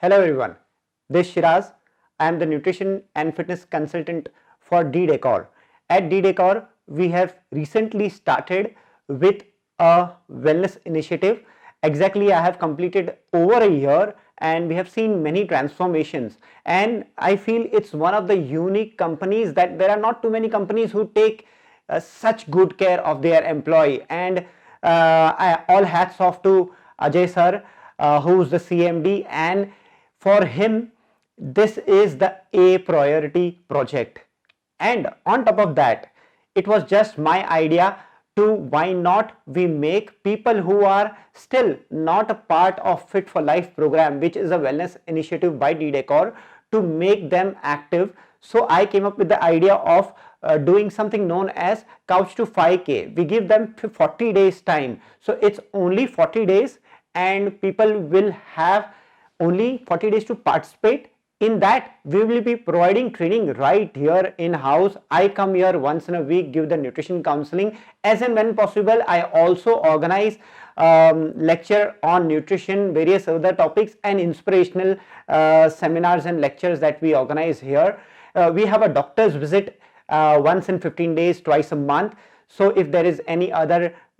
Hello everyone, this is Shiraz. I am the nutrition and fitness consultant for D-Decor. At D-Decor, we have recently started with a wellness initiative. Exactly, I have completed over a year and we have seen many transformations, and I feel it's one of the unique companies that there are not too many companies who take such good care of their employee. And all hats off to Ajay sir, who's the CMD, and for him this is the A priority project. And on top of that, it was just my idea to why not we make people who are still not a part of Fit for Life program, which is a wellness initiative by D-Decor, to make them active. So I came up with the idea of doing something known as Couch to 5K. We give them 40 days time. So it's only 40 days and people will have only 40 days to participate. In that, we will be providing training right here in house. I come here once in a week, give the nutrition counseling. As and when possible, I also organize lecture on nutrition, various other topics, and inspirational seminars and lectures that we organize here. We have a doctor's visit once in 15 days, twice a month. So if there is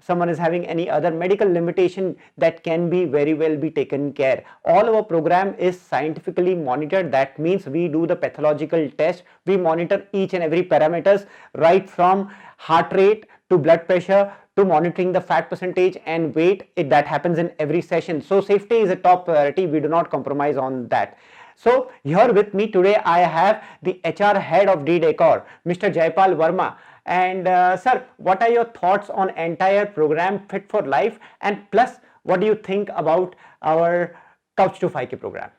someone is having any other medical limitation, that can be very well be taken care. All our program is scientifically monitored. That means we do the pathological test. We monitor each and every parameters, right from heart rate to blood pressure to monitoring the fat percentage and weight. That happens in every session. So safety is a top priority. We do not compromise on that. So here with me today I have the HR head of D-Decor, Mr. Jaipal Verma. And sir, what are your thoughts on entire program Fit for Life, and plus what do you think about our Couch to 5K program?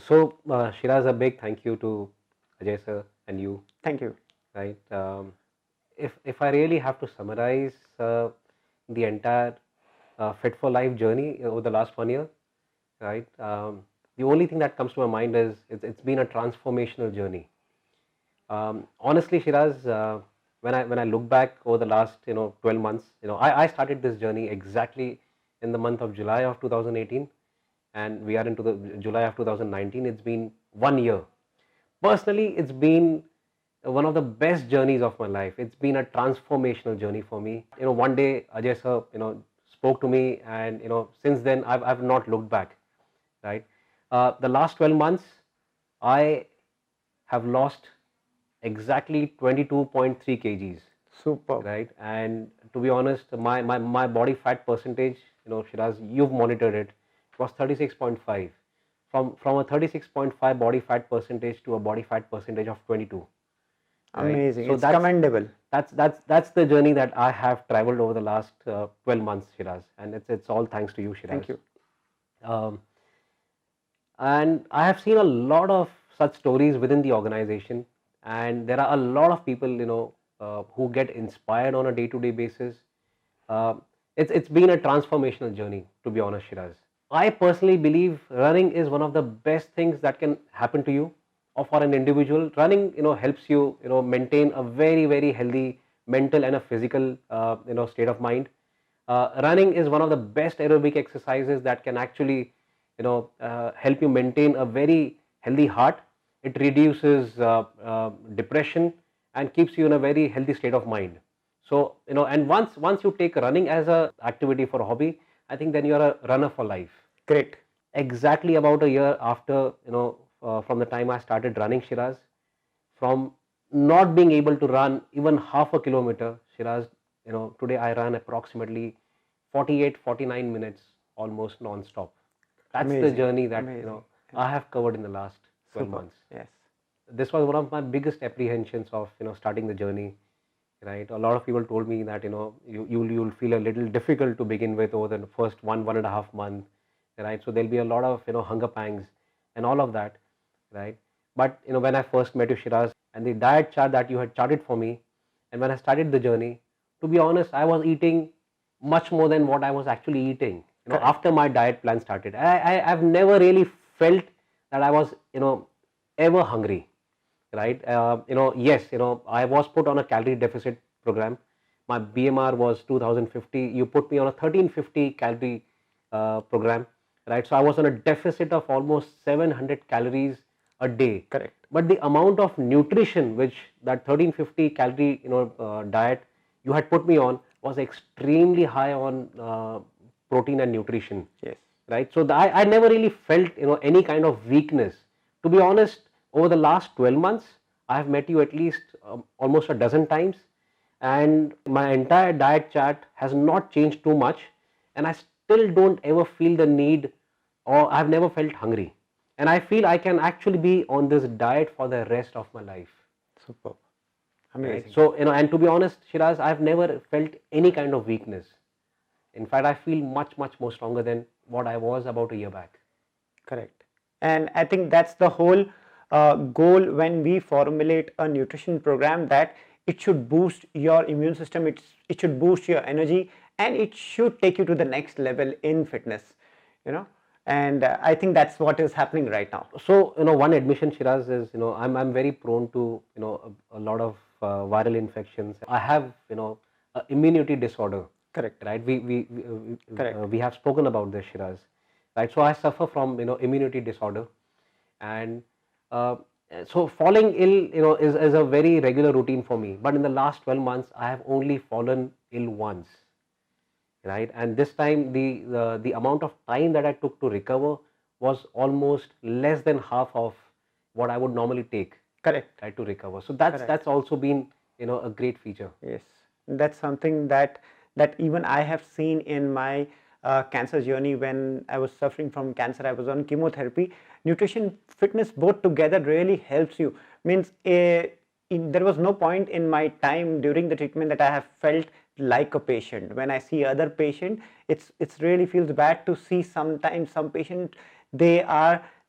So Shiraz, a big thank you to Ajay sir and you. Thank you. Right. If I really have to summarize the entire Fit for Life journey over the last 1 year, right? The only thing that comes to my mind is it's been a transformational journey. Honestly, Shiraz, when I look back over the last 12 months, I started this journey exactly in the month of July of 2018, and we are into the July of 2019. It's been 1 year. Personally, it's been one of the best journeys of my life. It's been a transformational journey for me. One day Ajay sir spoke to me, and since then I've not looked back. Right. The last 12 months, I have lost exactly 22.3 kgs. Super. Right. And to be honest, my body fat percentage, Shiraz, you've monitored it, was 36.5. From a 36.5 body fat percentage to a body fat percentage of 22. Amazing. Right? So it's commendable. That's the journey that I have traveled over the last 12 months, Shiraz, and it's all thanks to you, Shiraz. Thank you. And I have seen a lot of such stories within the organization, and there are a lot of people who get inspired on a day-to-day basis. It's been a transformational journey, to be honest, Shiraz. I personally believe running is one of the best things that can happen to you or for an individual. Running helps you maintain a very, very healthy mental and a physical state of mind. Running is one of the best aerobic exercises that can actually help you maintain a very healthy heart. It reduces depression and keeps you in a very healthy state of mind. So and once you take running as a activity for a hobby, I think then you are a runner for life. Great. Exactly about a year after from the time I started running, Shiraz, from not being able to run even half a kilometer, Shiraz, today I run approximately 48-49 minutes almost non-stop. That's Amazing. The journey that Amazing. I have covered in the last 12 Super. months. Yes. This was one of my biggest apprehensions of starting the journey. Right, a lot of people told me that you'll feel a little difficult to begin with over the first 1.5 months. Right, so there'll be a lot of hunger pangs and all of that. Right, but when I first met you, Shiraz, and the diet chart that you had charted for me, and when I started the journey, to be honest, I was eating much more than what I was actually eating. After my diet plan started, I've never really felt that I was ever hungry. Right, yes, I was put on a calorie deficit program. My BMR was 2050. You put me on a 1350 calorie program, right? So I was on a deficit of almost 700 calories a day. Correct. But the amount of nutrition which that 1350 calorie diet you had put me on was extremely high on protein and nutrition, Yes. right? So I never really felt any kind of weakness. To be honest, over the last 12 months, I have met you at least almost a dozen times, and my entire diet chart has not changed too much, and I still don't ever feel the need, or I've never felt hungry, and I feel I can actually be on this diet for the rest of my life. Superb. Right? Amazing. So and to be honest, Shiraz, I've never felt any kind of weakness. In fact, I feel much more stronger than what I was about a year back. Correct. And I think that's the whole goal when we formulate a nutrition program, that it should boost your immune system, it should boost your energy, and it should take you to the next level in fitness, and I think that's what is happening right now. So one admission, Shiraz, is I'm very prone to a lot of viral infections. I have a immunity disorder. Correct. Right. Correct. We have spoken about this, Shiraz. Right. So I suffer from immunity disorder, and so falling ill is a very regular routine for me. But in the last 12 months, I have only fallen ill once. Right. And this time the amount of time that I took to recover was almost less than half of what I would normally take. Correct. Right, to recover. So that's also been a great feature. Yes, that's something that even I have seen in my cancer journey. When I was suffering from cancer, I was on chemotherapy. Nutrition, fitness, both together really helps you. Means there was no point in my time during the treatment that I have felt like a patient. When I see other patient, it's really feels bad to see sometimes some patient, they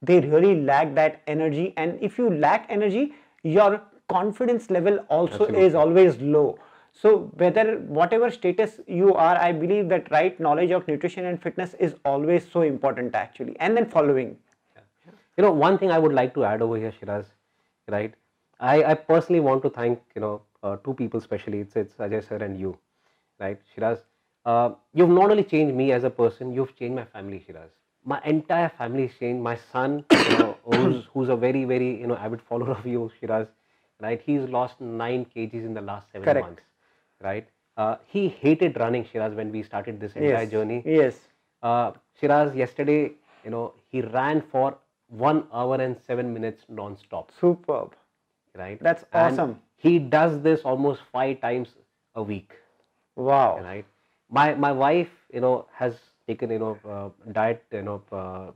really lack that energy, and if you lack energy, your confidence level also Absolutely. is always low. So whatever status you are, I believe that right knowledge of nutrition and fitness is always so important actually, and then following. One thing I would like to add over here, Shiraz, right? I personally want to thank two people especially. It's Ajay sir and you, right, Shiraz. You've not only changed me as a person, you've changed my family, Shiraz. My entire family is changed. My son, who's a very avid follower of you, Shiraz, right? He's lost 9 kgs in the last 7 Correct. months, right? He hated running, Shiraz, when we started this entire journey. Yes. Shiraz, yesterday, he ran for 1 hour and 7 minutes non-stop. Superb. Right. That's and awesome. He does this almost 5 times a week. Wow. Right. My wife, has taken diet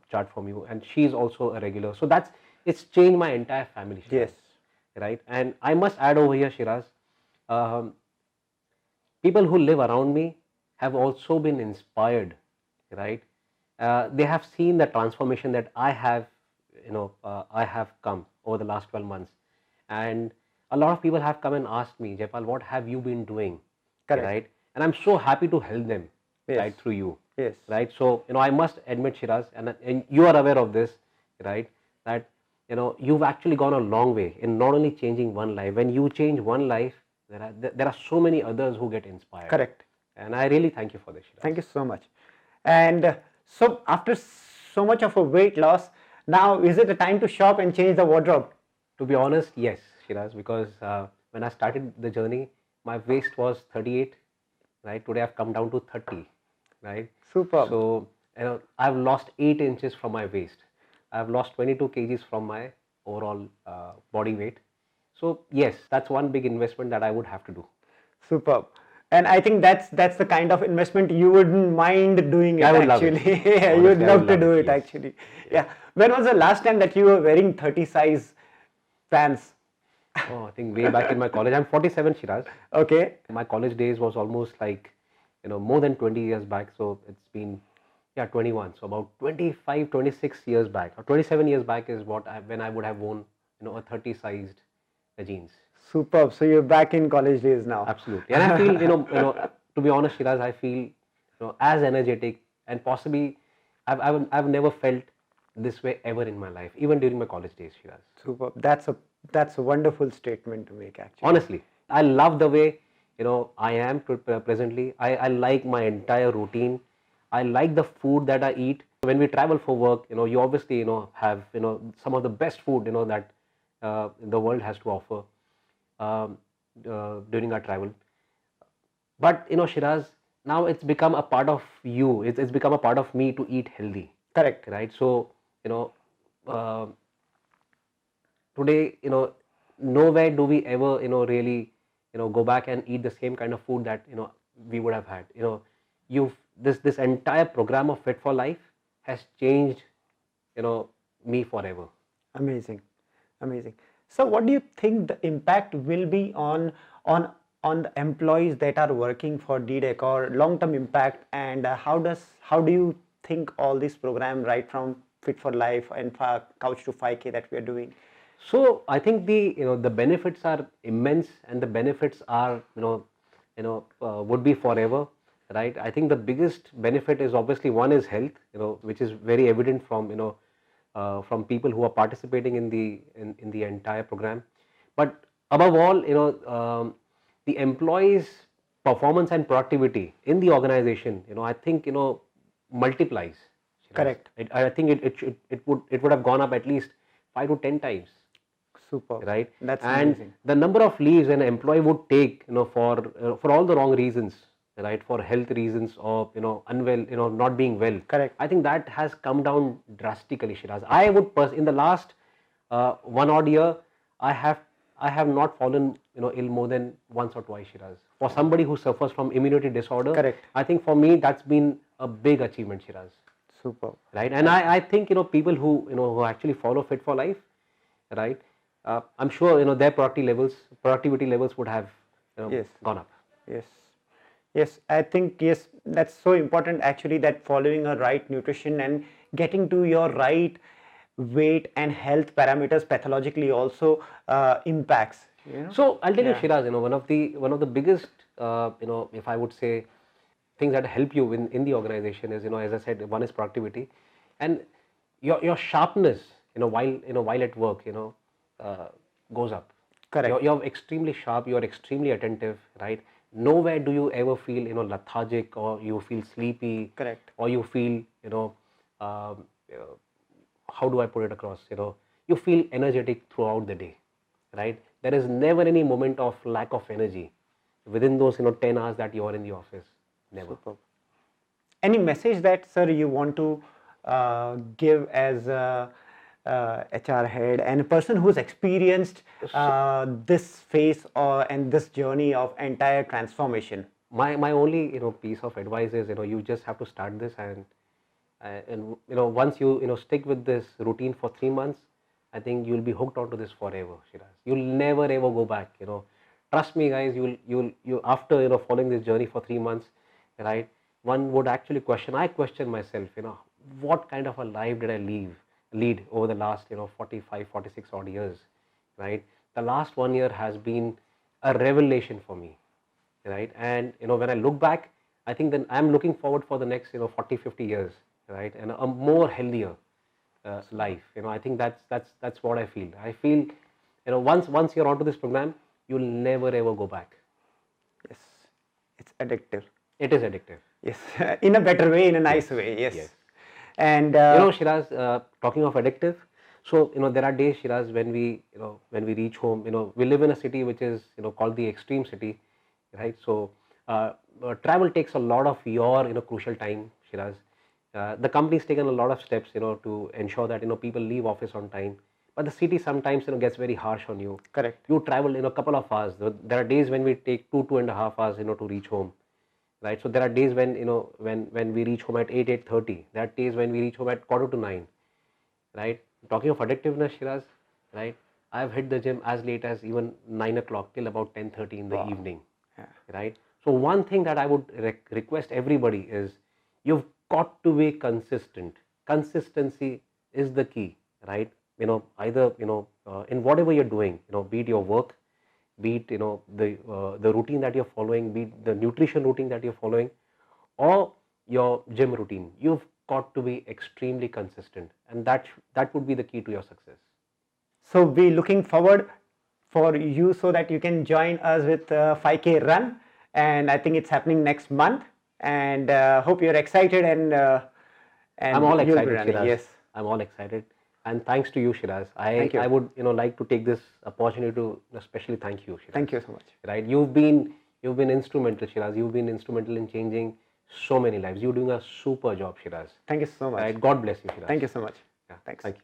chart from you, and she's also a regular. So it's changed my entire family, Shiraz. Yes. Right. And I must add over here, Shiraz, people who live around me have also been inspired. Right. They have seen the transformation that I have come over the last 12 months, and a lot of people have come and asked me, Jaipal, what have you been doing? Correct. Right? And I'm so happy to help them. Yes. Right, through you. Yes. Right. So I must admit, Shiraz, and you are aware of this, right, that you've actually gone a long way in not only changing one life. When you change one life, there are so many others who get inspired. Correct. And I really thank you for this, Shiraz. Thank you so much. And so after so much of a weight loss, now is it the time to shop and change the wardrobe? To be honest, yes, Shiraz, because when I started the journey, my waist was 38, right? Today I've come down to 30, right? Superb. So I've lost 8 inches from my waist. I've lost 22 kgs from my overall body weight. So yes, that's one big investment that I would have to do. Superb. And I think that's the kind of investment you wouldn't mind doing it. I would actually. love it. Yeah, you would Honestly, I love would to love do it, it yes. actually. Yeah. When was the last time that you were wearing 30 size pants? Oh, I think way back in my college. I'm 47, Shiraz. Okay. My college days was almost like, more than 20 years back. So it's been, 21. So about 25, 26 years back, or 27 years back is when I would have worn, a 30 sized jeans. Superb. So you're back in college days now. Absolutely. And I feel, to be honest, Shiraz, I feel, as energetic, and possibly I've never felt this way ever in my life, even during my college days, Shiraz. Superb. That's a wonderful statement to make actually. Honestly, I love the way, I am presently. I like my entire routine. I like the food that I eat. When we travel for work, you obviously, have, some of the best food, that the world has to offer um, during our travel. But, Shiraz, now it's become a part of you. It's become a part of me to eat healthy, Correct. right? So, uh, today, nowhere do we ever, really, go back and eat the same kind of food that, we would have had. You've this entire program of Fit for Life has changed, me forever. Amazing, amazing. So, what do you think the impact will be on on the employees that are working for D-Decor, long-term impact, and how do you think all this program, right from Fit for Life and Couch to 5K that we are doing? So I think the benefits are immense, and the benefits are, would be forever, right? I think the biggest benefit is obviously, one is health, which is very evident from, from people who are participating in the entire program. But above all, the employees' performance and productivity in the organization, I think, multiplies. Shiraz. Correct. I think it would have gone up at least 5 to 10 times. Super. Right, That's and amazing. the number of leaves an employee would take, for all the wrong reasons, right, for health reasons, or, unwell, not being well. Correct. I think that has come down drastically, Shiraz. I would in the last 1 odd year, I have not fallen, ill more than once or twice, Shiraz. For somebody who suffers from immunity disorder, Correct. I think for me that's been a big achievement, Shiraz. Super. Right, and I think, people who actually follow Fit for Life, right, I'm sure, their productivity levels would have, Yes. gone up. Yes. Yes, I think, yes, that's so important actually, that following a right nutrition and getting to your right weight and health parameters pathologically also impacts. So I'll tell you, Yeah. Shiraz, one of the biggest, if I would say, things that help you in the organization is, as I said, one is productivity, and your sharpness, while at work, goes up. Correct. You're extremely sharp. You're extremely attentive, right? Nowhere do you ever feel, lethargic, or you feel sleepy. Correct. Or you feel, um, uh, how do I put it across? You feel energetic throughout the day, right? There is never any moment of lack of energy within those, 10 hours that you are in the office. Never. Superb. Any message that, sir, you want to give as a HR head and a person who's experienced this phase and this journey of entire transformation? My only, piece of advice is, you just have to start this, and once you stick with this routine for 3 months, I think you'll be hooked onto this forever, Shiraz. You'll never ever go back. Trust me, guys. You after, following this journey for 3 months, right? One would actually question. I question myself. What kind of a life did I lead over the last, 45, 46 odd years, right? The last 1 year has been a revelation for me, right? And, when I look back, I think then I'm looking forward for the next, 40, 50 years, right? And a more healthier life. I think that's what I feel. I feel, once you're onto this program, you'll never ever go back. Yes, it's addictive. It is addictive. Yes, in a better way, in a nice way. Yes. Yes. And Shiraz, talking of addictive, so, there are days, Shiraz, when we reach home. We live in a city which is, called the extreme city, right? So travel takes a lot of your, crucial time, Shiraz. The company's taken a lot of steps, to ensure that, people leave office on time. But the city sometimes, gets very harsh on you. correct. You travel, a couple of hours. There are days when we take 2.5 hours, to reach home, right? So there are days when, when we reach home at 8:30. There are days when we reach home at 8:45, right? Talking of addictiveness, Shiraz, right? I've hit the gym as late as even 9 o'clock till about 10:30 in the Wow. evening, Yeah. right? So one thing that I would request everybody is, you've got to be consistent. Consistency is the key, right? Either, in whatever you're doing, be it your work, be it, the routine that you're following, be it the nutrition routine that you're following, or your gym routine. You've got to be extremely consistent, and that would be the key to your success. So we looking forward for you so that you can join us with 5K run, and I think it's happening next month. And hope you're excited and and I'm all you'll be excited, running. Shiraz. Yes. I'm all excited. And thanks to you, Shiraz. Thank you. I would like to take this opportunity to especially thank you, Shiraz. Thank you so much. Right? You've been instrumental, Shiraz. You've been instrumental in changing so many lives. You're doing a super job, Shiraz. Thank you so much. Right? God bless you, Shiraz. Thank you so much. Yeah. Thanks. Thank you.